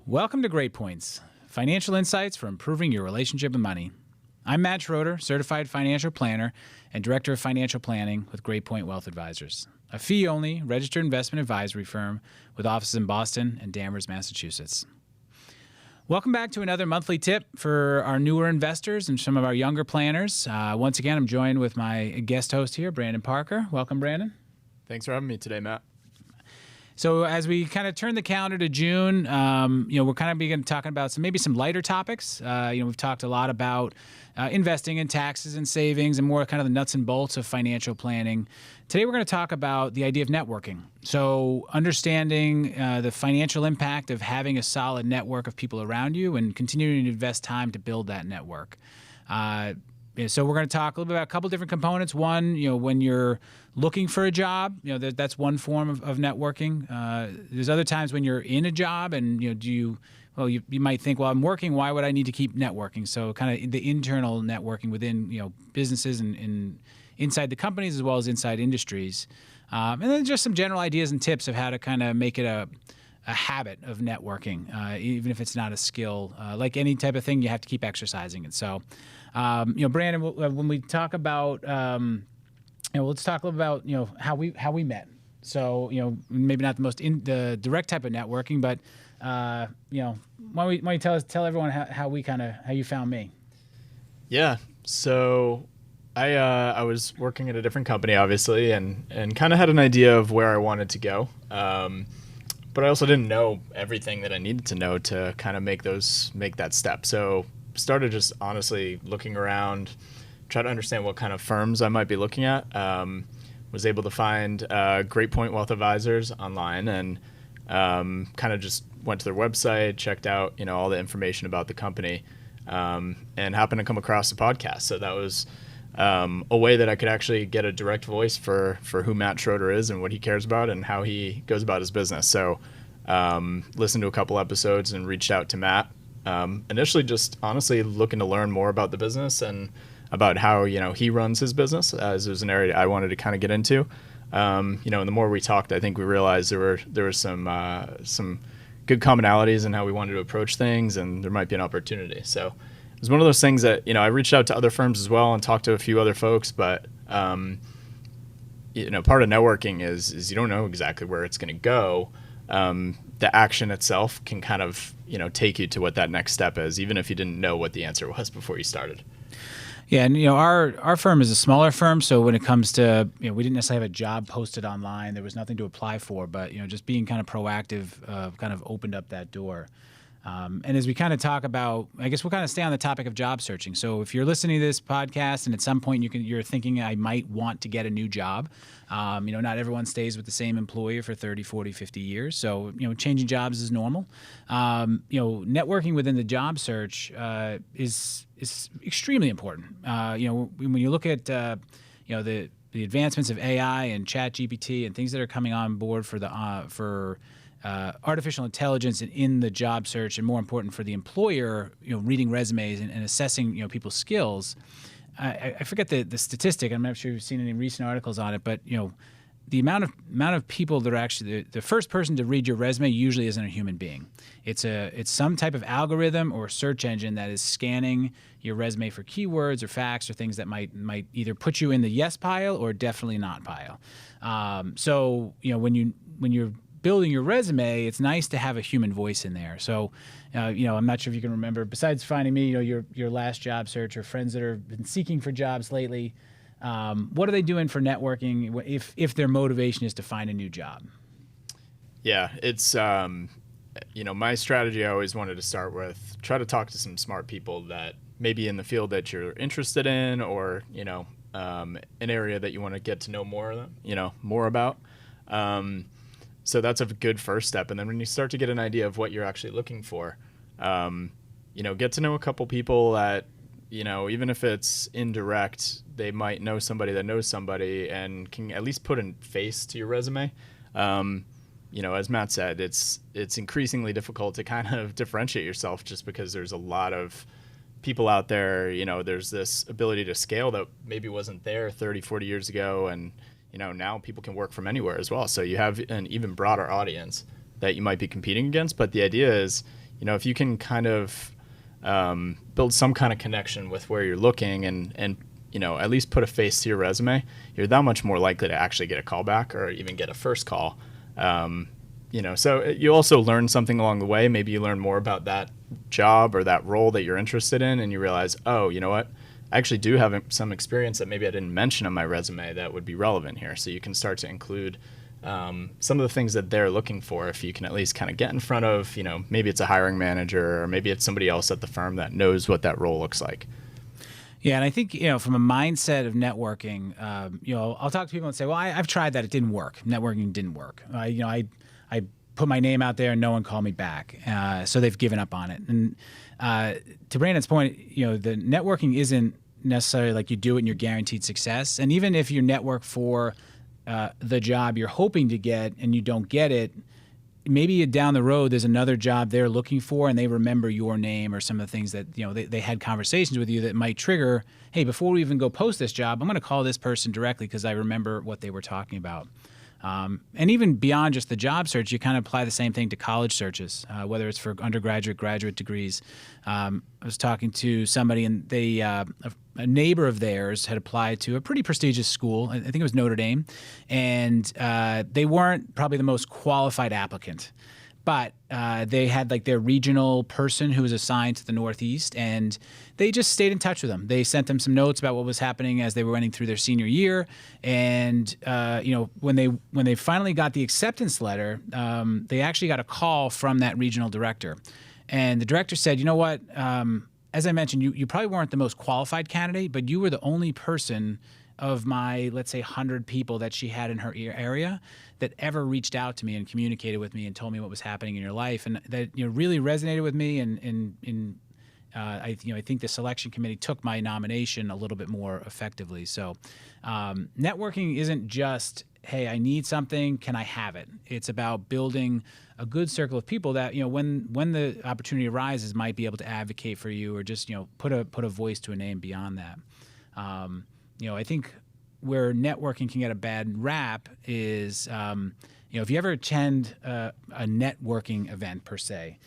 Welcome to Great Points, financial insights for improving your relationship with money. I'm Matt Schroeder, certified financial planner and director of financial planning with Great Point Wealth Advisors, a fee-only registered investment advisory firm with offices in Boston and Danvers, Massachusetts. Welcome back to another monthly tip for our newer investors and some of our younger planners. Once again, I'm joined with my guest host here, Brandon Parker. Welcome, Brandon. Thanks for having me today, Matt. So as we kind of turn the calendar to June, we're kind of beginning talking about maybe some lighter topics. We've talked a lot about investing in taxes and savings and more kind of the nuts and bolts of financial planning. Today we're going to talk about the idea of networking. So understanding the financial impact of having a solid network of people around you and continuing to invest time to build that network. So we're going to talk a little bit about a couple different components. One, when you're looking for a job, that's one form of networking. There's other times when you're in a job and, you might think, well, I'm working, why would I need to keep networking? So kind of the internal networking within, businesses and inside the companies as well as inside industries. And then just some general ideas and tips of how to kind of make it a habit of networking, even if it's not a skill. Like any type of thing, you have to keep exercising it. So, Brandon, when we talk about, let's talk a little about, how we met. So, maybe not the most the direct type of networking, but, why don't you tell everyone how you found me? Yeah. So I was working at a different company, obviously, and kind of had an idea of where I wanted to go. But I also didn't know everything that I needed to know to kind of make that step. So started just honestly looking around, try to understand what kind of firms I might be looking at. Was able to find Great Point Wealth Advisors online and kind of just went to their website, checked out all the information about the company, and happened to come across the podcast. So that was a way that I could actually get a direct voice for who Matt Schroeder is and what he cares about and how he goes about his business. So listened to a couple episodes and reached out to Matt. Initially just honestly looking to learn more about the business and about how, he runs his business, as it was an area I wanted to kind of get into. And the more we talked, I think we realized there were some good commonalities in how we wanted to approach things, and there might be an opportunity. So it was one of those things that, I reached out to other firms as well and talked to a few other folks, but, part of networking is you don't know exactly where it's going to go. The action itself can kind of, take you to what that next step is, even if you didn't know what the answer was before you started. Yeah, and our firm is a smaller firm, so when it comes to, we didn't necessarily have a job posted online. There was nothing to apply for, but just being kind of proactive kind of opened up that door. And as we kind of talk about, I guess we'll kind of stay on the topic of job searching. So if you're listening to this podcast and at some point you're thinking I might want to get a new job, not everyone stays with the same employer for 30, 40, 50 years. So, changing jobs is normal. Networking within the job search is extremely important. When you look at, the advancements of AI and ChatGPT and things that are coming on board for artificial intelligence in the job search, and more important for the employer, reading resumes and assessing, people's skills. I forget the statistic. I'm not sure if you've seen any recent articles on it, but the amount of people that are actually the first person to read your resume usually isn't a human being. It's some type of algorithm or search engine that is scanning your resume for keywords or facts or things that might either put you in the yes pile or definitely not pile. So when you're building your resume, it's nice to have a human voice in there. So, I'm not sure if you can remember, besides finding me, your last job search or friends that have been seeking for jobs lately, what are they doing for networking if their motivation is to find a new job? Yeah, it's, my strategy I always wanted to start with, try to talk to some smart people that maybe in the field that you're interested in or, an area that you want to get to know more about. So that's a good first step. And then when you start to get an idea of what you're actually looking for, get to know a couple people that, even if it's indirect, they might know somebody that knows somebody and can at least put a face to your resume. As Matt said, it's increasingly difficult to kind of differentiate yourself just because there's a lot of people out there. There's this ability to scale that maybe wasn't there 30, 40 years ago. And, now people can work from anywhere as well. So you have an even broader audience that you might be competing against. But the idea is, if you can kind of build some kind of connection with where you're looking and at least put a face to your resume, you're that much more likely to actually get a call back or even get a first call. So you also learn something along the way. Maybe you learn more about that job or that role that you're interested in, and you realize, oh, you know what? I actually do have some experience that maybe I didn't mention on my resume that would be relevant here. So you can start to include some of the things that they're looking for if you can at least kind of get in front of, maybe it's a hiring manager or maybe it's somebody else at the firm that knows what that role looks like. Yeah, and I think, from a mindset of networking, I'll talk to people and say, well, I've tried that. It didn't work. Networking didn't work. I put my name out there and no one called me back. So they've given up on it. And to Brandon's point, the networking isn't necessarily like you do it and you're guaranteed success. And even if you network for the job you're hoping to get and you don't get it, maybe down the road there's another job they're looking for and they remember your name or some of the things that they had conversations with you that might trigger, hey, before we even go post this job, I'm going to call this person directly because I remember what they were talking about. And even beyond just the job search, you kind of apply the same thing to college searches, whether it's for undergraduate, graduate degrees. I was talking to somebody, and a neighbor of theirs had applied to a pretty prestigious school. I think it was Notre Dame, and they weren't probably the most qualified applicant. But they had like their regional person who was assigned to the Northeast, and they just stayed in touch with them. They sent them some notes about what was happening as they were running through their senior year. And when they finally got the acceptance letter, they actually got a call from that regional director, and the director said, "You know what? As I mentioned, you probably weren't the most qualified candidate, but you were the only person of my, let's say, 100 people that she had in her area that ever reached out to me and communicated with me and told me what was happening in your life, and that really resonated with me. And I think the selection committee took my nomination a little bit more effectively. So networking isn't just, hey, I need something, can I have it? It's about building a good circle of people that when the opportunity arises might be able to advocate for you or just put a voice to a name beyond that. I think where networking can get a bad rap is, if you ever attend a networking event per se,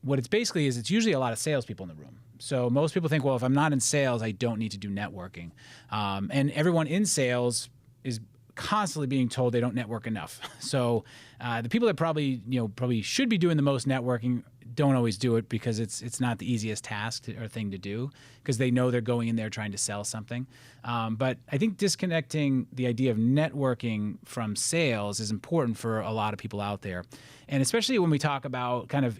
what it's basically is it's usually a lot of salespeople in the room. So most people think, well, if I'm not in sales, I don't need to do networking. And everyone in sales is constantly being told they don't network enough. So the people that probably should be doing the most networking don't always do it because it's not the easiest task or thing to do because they know they're going in there trying to sell something. But I think disconnecting the idea of networking from sales is important for a lot of people out there. And especially when we talk about kind of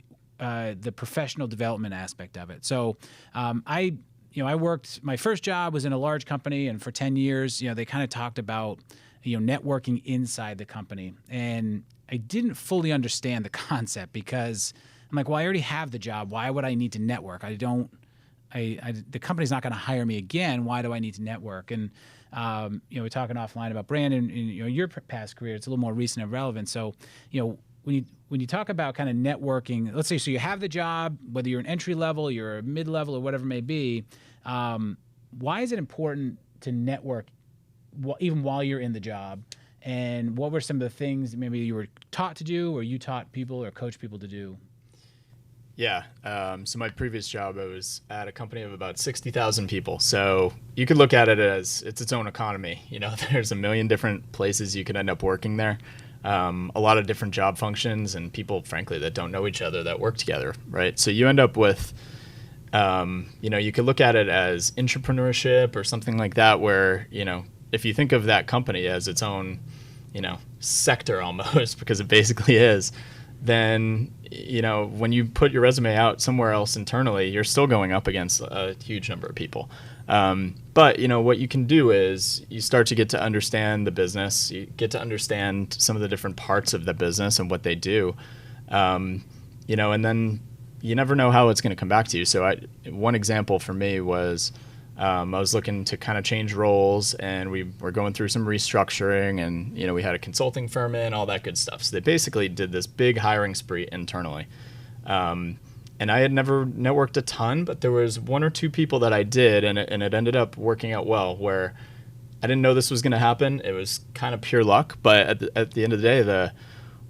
the professional development aspect of it. So I worked, my first job was in a large company, and for 10 years, they kind of talked about, networking inside the company. And I didn't fully understand the concept because I'm like, well, I already have the job. Why would I need to network? The company's not going to hire me again. Why do I need to network? And, we're talking offline about Brandon and, your past career. It's a little more recent and relevant. So, when you talk about kind of networking, let's say, so you have the job, whether you're an entry level, you're a mid-level or whatever it may be, why is it important to network even while you're in the job? And what were some of the things maybe you were taught to do or you taught people or coached people to do? Yeah. So my previous job, I was at a company of about 60,000 people. So you could look at it as it's its own economy. There's a million different places you could end up working there. A lot of different job functions and people, frankly, that don't know each other that work together, right? So you end up with, you could look at it as entrepreneurship or something like that where, if you think of that company as its own, sector almost, because it basically is, then, when you put your resume out somewhere else internally, you're still going up against a huge number of people. But, what you can do is you start to get to understand the business. You get to understand some of the different parts of the business and what they do, and then you never know how it's going to come back to you. So one example for me was I was looking to kind of change roles, and we were going through some restructuring, and we had a consulting firm in, all that good stuff. So they basically did this big hiring spree internally. And I had never networked a ton, but there was one or two people that I did, and it ended up working out well, where I didn't know this was going to happen. It was kind of pure luck, but at the end of the day,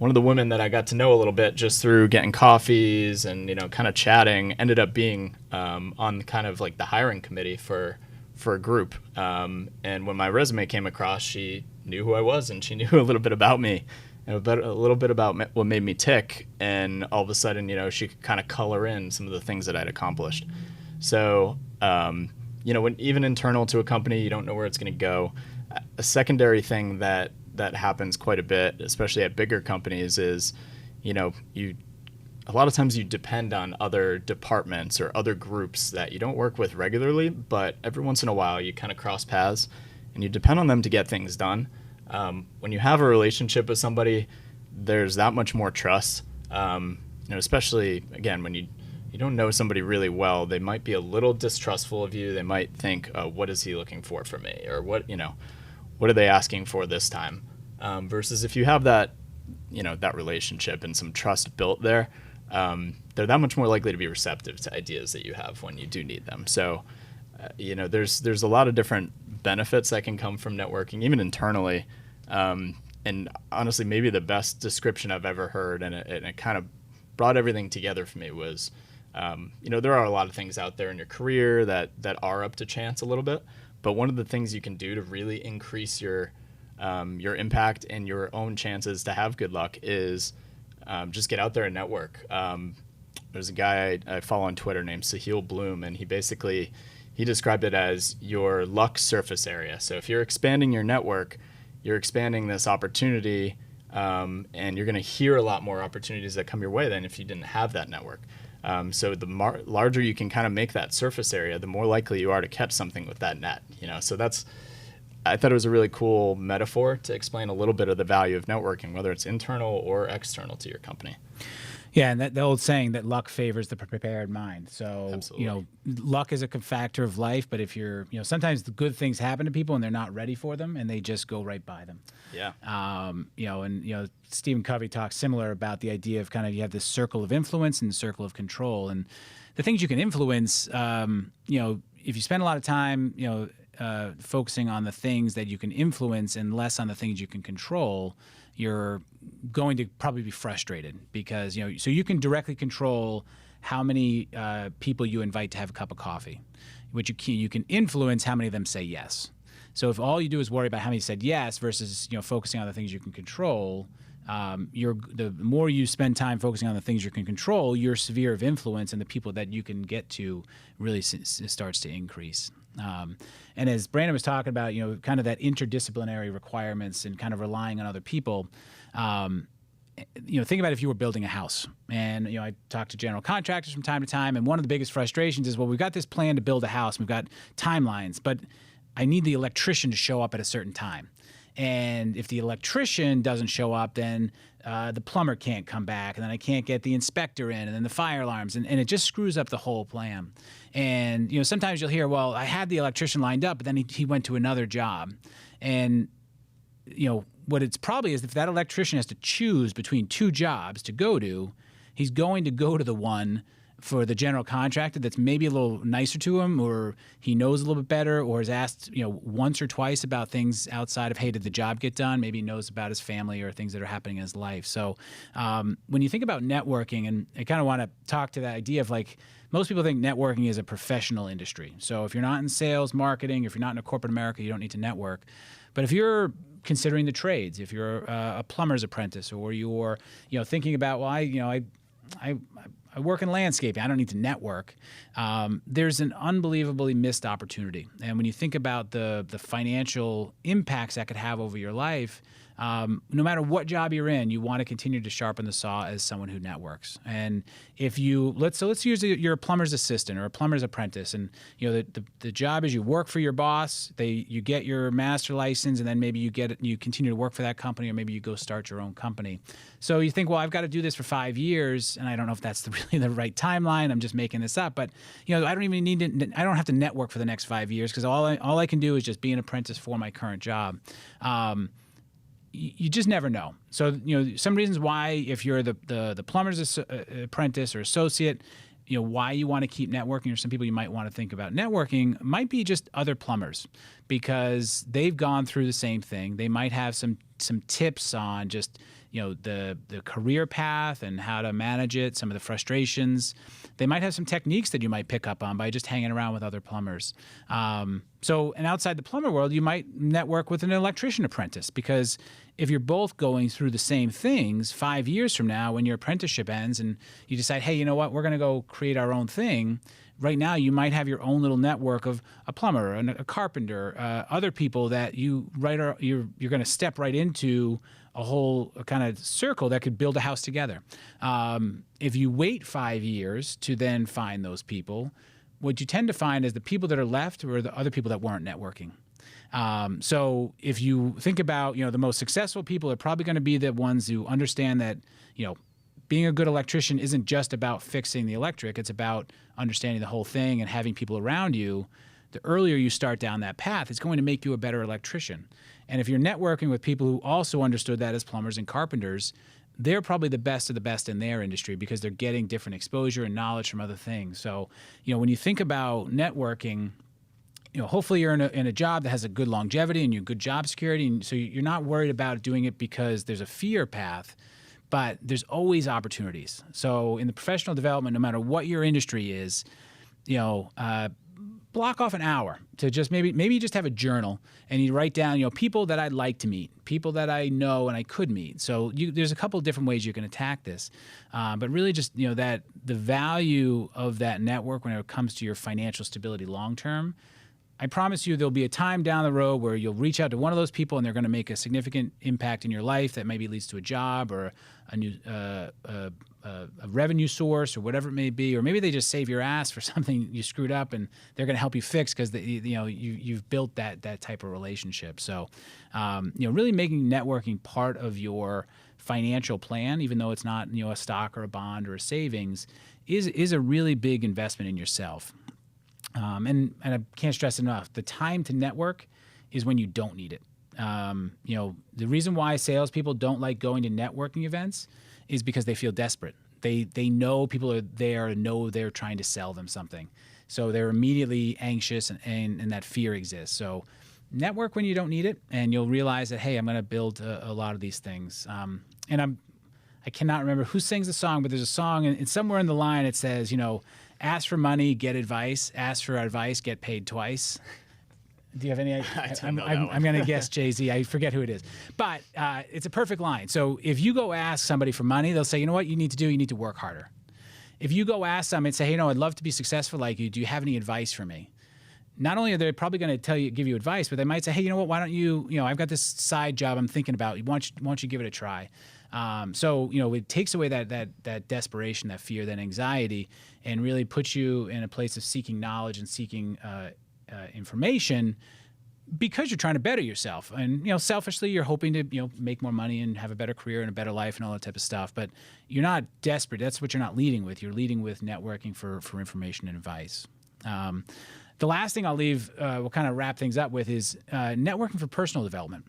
one of the women that I got to know a little bit just through getting coffees and, kind of chatting ended up being on kind of like the hiring committee for a group. And when my resume came across, she knew who I was and she knew a little bit about me and a little bit about what made me tick. And all of a sudden, she could kind of color in some of the things that I'd accomplished. So, when even internal to a company, you don't know where it's going to go. A secondary thing that happens quite a bit, especially at bigger companies, is, a lot of times you depend on other departments or other groups that you don't work with regularly, but every once in a while you kind of cross paths and you depend on them to get things done. When you have a relationship with somebody, there's that much more trust. Especially again, when you don't know somebody really well, they might be a little distrustful of you. They might think, what is he looking for from me? Or what are they asking for this time? Versus if you have that relationship and some trust built there, they're that much more likely to be receptive to ideas that you have when you do need them. So, there's a lot of different benefits that can come from networking, even internally. And honestly, maybe the best description I've ever heard, and it kind of brought everything together for me, was, there are a lot of things out there in your career that are up to chance a little bit. But one of the things you can do to really increase your impact and your own chances to have good luck is just get out there and network. There's a guy I follow on Twitter named Sahil Bloom, and he described it as your luck surface area. So if you're expanding your network, you're expanding this opportunity, and you're going to hear a lot more opportunities that come your way than if you didn't have that network. So the larger you can kind of make that surface area, the more likely you are to catch something with that net. So I thought it was a really cool metaphor to explain a little bit of the value of networking, whether it's internal or external to your company. Yeah, and the old saying that luck favors the prepared mind. So, Absolutely. Luck is a factor of life, but if you're, sometimes the good things happen to people and they're not ready for them and they just go right by them. Yeah. Stephen Covey talks similar about the idea of kind of, you have this circle of influence and the circle of control. And the things you can influence, if you spend a lot of time, focusing on the things that you can influence and less on the things you can control, you're going to probably be frustrated because, so you can directly control how many people you invite to have a cup of coffee, which you can influence how many of them say yes. So if all you do is worry about how many said yes versus, focusing on the things you can control, the more you spend time focusing on the things you can control, your sphere of influence and the people that you can get to really starts to increase. And as Brandon was talking about, kind of that interdisciplinary requirements and kind of relying on other people, think about if you were building a house. And, I talk to general contractors from time to time, and one of the biggest frustrations is, well, we've got this plan to build a house, we've got timelines, but I need the electrician to show up at a certain time. And if the electrician doesn't show up, then the plumber can't come back, and then I can't get the inspector in, and then the fire alarms, and it just screws up the whole plan. And sometimes you'll hear, well, I had the electrician lined up, but then he went to another job. And what it's probably is, if that electrician has to choose between two jobs to go to, he's going to go to the one for the general contractor that's maybe a little nicer to him, or he knows a little bit better, or has asked once or twice about things outside of, hey, did the job get done? Maybe he knows about his family or things that are happening in his life. So when you think about networking, and I kind of want to talk to that idea of, like, most people think networking is a professional industry. So if you're not in sales, marketing, if you're not in a corporate America, you don't need to network. But if you're considering the trades, if you're a plumber's apprentice, or you're thinking about, well, I work in landscaping, I don't need to network, there's an unbelievably missed opportunity. And when you think about the financial impacts that could have over your life, no matter what job you're in, you want to continue to sharpen the saw as someone who networks. And if let's use you're a plumber's assistant or a plumber's apprentice, and the job is you work for your boss, you get your master license, and then maybe you continue to work for that company, or maybe you go start your own company. So you think, well, I've got to do this for 5 years, and I don't know if that's really the right timeline. I'm just making this up, but I don't even I don't have to network for the next 5 years, because all I can do is just be an apprentice for my current job. You just never know. So, some reasons why, if you're the plumber's apprentice or associate, why you want to keep networking, or some people you might want to think about networking, might be just other plumbers, because they've gone through the same thing. They might have some tips on just, the career path and how to manage it, some of the frustrations. They might have some techniques that you might pick up on by just hanging around with other plumbers. And outside the plumber world, you might network with an electrician apprentice, because if you're both going through the same things 5 years from now, when your apprenticeship ends and you decide, hey, you know what, we're going to go create our own thing. Right now, you might have your own little network of a plumber, a carpenter, other people that you're going to step right into a whole kind of circle that could build a house together. If you wait 5 years to then find those people, what you tend to find is the people that are left are the other people that weren't networking. So if you think about, the most successful people are probably going to be the ones who understand that, being a good electrician isn't just about fixing the electric. It's about understanding the whole thing and having people around you. The earlier you start down that path, it's going to make you a better electrician. And if you're networking with people who also understood that as plumbers and carpenters, they're probably the best of the best in their industry, because they're getting different exposure and knowledge from other things. So, when you think about networking, hopefully you're in a job that has a good longevity and you're good job security. And so you're not worried about doing it because there's a fear path, but there's always opportunities. So in the professional development, no matter what your industry is, block off an hour to just maybe you just have a journal and you write down, people that I'd like to meet, people that I know and I could meet. So there's a couple of different ways you can attack this, but really just that the value of that network when it comes to your financial stability long term. I promise you there'll be a time down the road where you'll reach out to one of those people and they're going to make a significant impact in your life that maybe leads to a job or a new a revenue source or whatever it may be, or maybe they just save your ass for something you screwed up and they're going to help you fix because you've built that type of relationship. So really making networking part of your financial plan, even though it's not a stock or a bond or a savings, is a really big investment in yourself. And I can't stress enough, the time to network is when you don't need it. The reason why salespeople don't like going to networking events is because they feel desperate. They know people are there and know they're trying to sell them something. So they're immediately anxious and that fear exists. So network when you don't need it, and you'll realize that, hey, I'm going to build a lot of these things. I cannot remember who sings the song, but there's a song, and somewhere in the line it says, ask for money, get advice. Ask for advice, get paid twice. Do you have any idea? I'm going to guess Jay-Z. I forget who it is. But it's a perfect line. So if you go ask somebody for money, they'll say, you know what you need to do? You need to work harder. If you go ask them and say, hey, I'd love to be successful like you. Do you have any advice for me? Not only are they probably going to give you advice, but they might say, hey, why don't you, I've got this side job I'm thinking about. Why don't you give it a try? So it takes away that desperation, that fear, that anxiety, and really puts you in a place of seeking knowledge and seeking information because you're trying to better yourself. And, selfishly, you're hoping to, make more money and have a better career and a better life and all that type of stuff. But you're not desperate. That's what you're not leading with. You're leading with networking for information and advice. The last thing I'll leave, we'll kind of wrap things up with, is networking for personal development.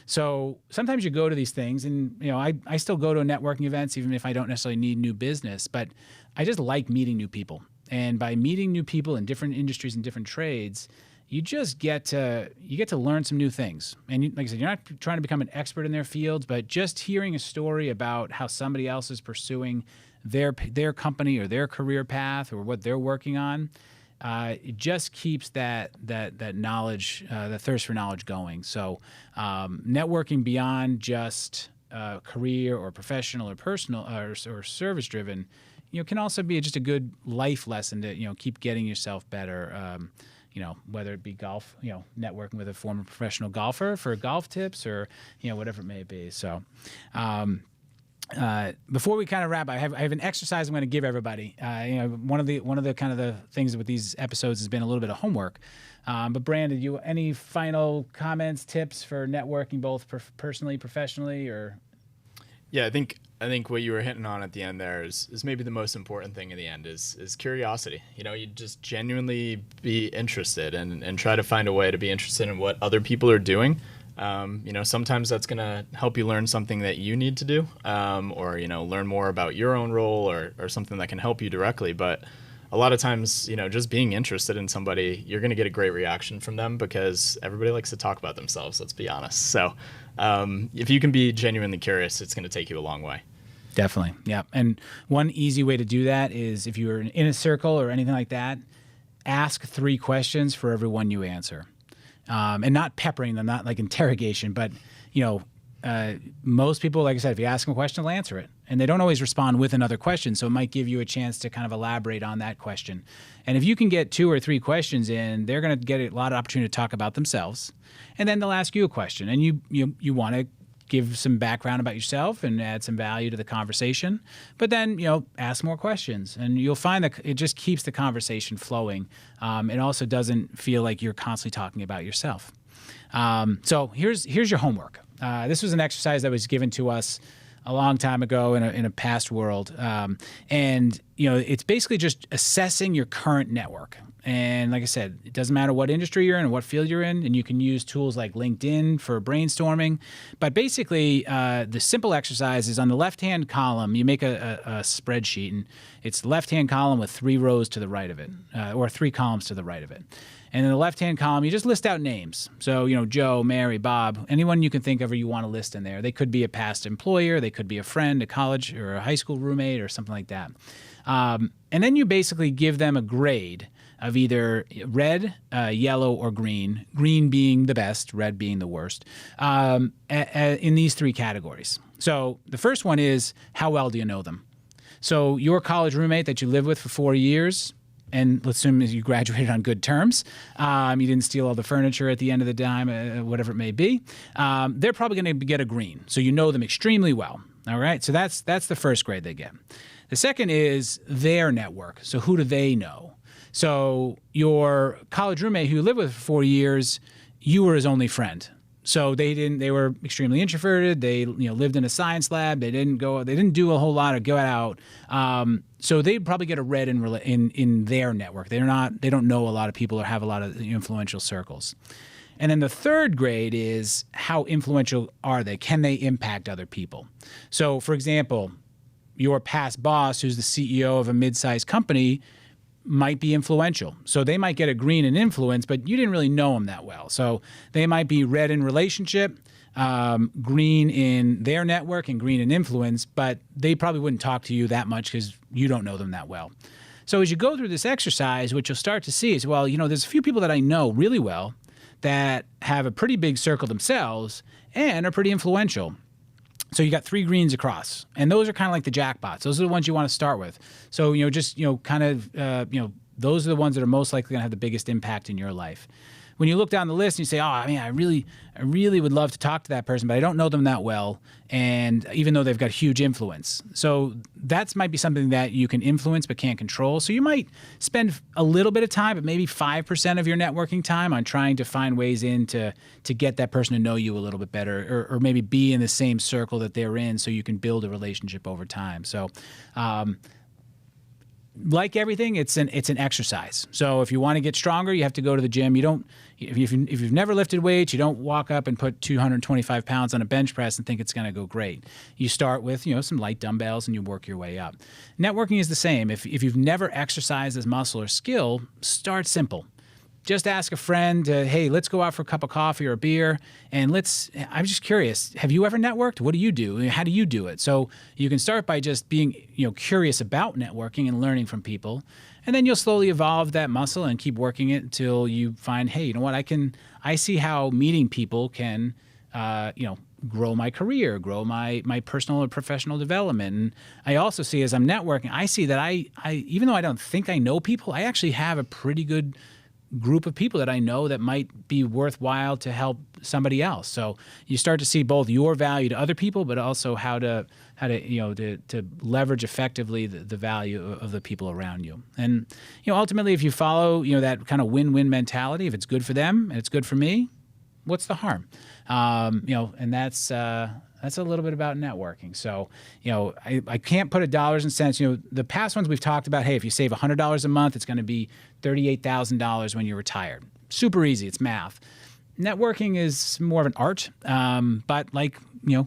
So sometimes you go to these things, and I still go to networking events even if I don't necessarily need new business, but I just like meeting new people. And by meeting new people in different industries and different trades, you just get to learn some new things. And like I said, you're not trying to become an expert in their fields, but just hearing a story about how somebody else is pursuing their company or their career path or what they're working on. It just keeps that knowledge, the thirst for knowledge going. So networking beyond just career or professional or personal or service driven, can also be just a good life lesson to keep getting yourself better. Whether it be golf, networking with a former professional golfer for golf tips or whatever it may be. So. Before we kind of wrap, I have an exercise I'm going to give everybody. One of the kind of the things with these episodes has been a little bit of homework. But Brandon, any final comments, tips for networking, both personally, professionally, or? Yeah, I think what you were hitting on at the end there is maybe the most important thing in the end is curiosity. You just genuinely be interested and try to find a way to be interested in what other people are doing. Sometimes that's going to help you learn something that you need to do, or learn more about your own role or something that can help you directly. But a lot of times, just being interested in somebody, you're going to get a great reaction from them because everybody likes to talk about themselves, let's be honest. So if you can be genuinely curious, it's going to take you a long way. Definitely. Yeah. And one easy way to do that is if you're in a circle or anything like that, ask 3 questions for every one you answer. And not peppering them, not like interrogation, but, most people, like I said, if you ask them a question, they'll answer it. And they don't always respond with another question, so it might give you a chance to kind of elaborate on that question. And if you can get 2 or 3 questions in, they're going to get a lot of opportunity to talk about themselves. And then they'll ask you a question. And you want to give some background about yourself and add some value to the conversation. But then, ask more questions. And you'll find that it just keeps the conversation flowing. It also doesn't feel like you're constantly talking about yourself. So here's your homework. This was an exercise that was given to us a long time ago in a past world. And it's basically just assessing your current network. And like I said, it doesn't matter what industry you're in or what field you're in, and you can use tools like LinkedIn for brainstorming. But basically, the simple exercise is on the left-hand column, you make a spreadsheet, and it's the left-hand column with 3 rows to the right of it, or 3 columns to the right of it. And in the left-hand column, you just list out names. So, Joe, Mary, Bob, anyone you can think of or you want to list in there. They could be a past employer, they could be a friend, a college or a high school roommate or something like that. And then you basically give them a grade of either red, yellow, or green, green being the best, red being the worst, in these 3 categories. So the first one is, how well do you know them? So your college roommate that you lived with for 4 years, and let's assume you graduated on good terms, you didn't steal all the furniture at the end of the dime, whatever it may be, they're probably going to get a green. So you know them extremely well. All right, so that's the first grade they get. The second is their network. So who do they know? So your college roommate who you lived with for 4 years, you were his only friend. So they were extremely introverted. They lived in a science lab. They didn't do a whole lot of go out. So they'd probably get a red in their network. They don't know a lot of people or have a lot of influential circles. And then the third grade is, how influential are they? Can they impact other people? So for example, your past boss, who's the CEO of a mid-sized company, might be influential. So they might get a green in influence, but you didn't really know them that well. So they might be red in relationship, green in their network, and green in influence, but they probably wouldn't talk to you that much because you don't know them that well. So as you go through this exercise, what you'll start to see is, well, there's a few people that I know really well that have a pretty big circle themselves and are pretty influential. So you got 3 greens across, and those are kind of like the jackpots. Those are the ones you want to start with. So, those are the ones that are most likely going to have the biggest impact in your life. When you look down the list and you say, I really would love to talk to that person, but I don't know them that well, and even though they've got huge influence. So that might be something that you can influence but can't control. So you might spend a little bit of time, but maybe 5% of your networking time on trying to find ways to get that person to know you a little bit better, or maybe be in the same circle that they're in so you can build a relationship over time. So like everything, it's an exercise. So if you want to get stronger, you have to go to the gym. If you've never lifted weights, you don't walk up and put 225 pounds on a bench press and think it's going to go great. You start with some light dumbbells and you work your way up. Networking is the same. If you've never exercised this muscle or skill, start simple. Just ask a friend, hey, let's go out for a cup of coffee or a beer, and I'm just curious, have you ever networked? What do you do? How do you do it? So you can start by just being curious about networking and learning from people, and then you'll slowly evolve that muscle and keep working it until you find, hey, you know what, I see how meeting people can, grow my career, grow my personal or professional development. And I also see, as I'm networking, I see that I even though I don't think I know people, I actually have a pretty good group of people that I know that might be worthwhile to help somebody else. So you start to see both your value to other people, but also how to leverage effectively the value of the people around you. And ultimately, if you follow that kind of win-win mentality, if it's good for them and it's good for me, what's the harm? And that's a little bit about networking. So, I can't put it dollars and cents. The past ones we've talked about, hey, if you save $100 a month, it's going to be $38,000 when you're retired. Super easy. It's math. Networking is more of an art, but like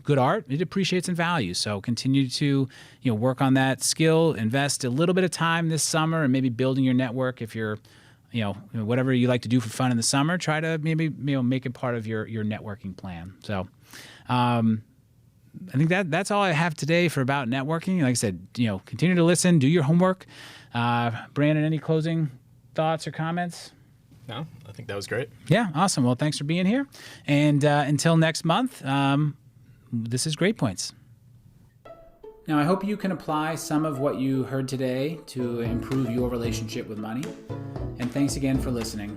good art, it appreciates in value. So continue to, work on that skill, invest a little bit of time this summer and maybe building your network. If you're, whatever you like to do for fun in the summer, try to maybe, make it part of your networking plan. So, I think that's all I have today for about networking. Like I said, continue to listen, do your homework. Brandon, any closing thoughts or comments? No, I think that was great. Yeah, awesome. Well, thanks for being here. And until next month, this is Great Points. Now, I hope you can apply some of what you heard today to improve your relationship with money. And thanks again for listening.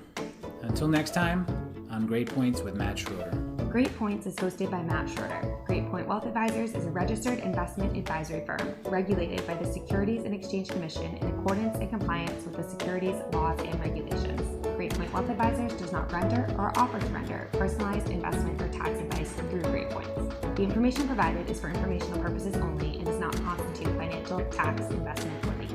Until next time, on Great Points with Matt Schroeder. Great Points is hosted by Matt Schroeder. Great Point Wealth Advisors is a registered investment advisory firm regulated by the Securities and Exchange Commission in accordance and compliance with the securities laws and regulations. Great Point Wealth Advisors does not render or offer to render personalized investment or tax advice through Great Points. The information provided is for informational purposes only and does not constitute financial, tax, investment, or legal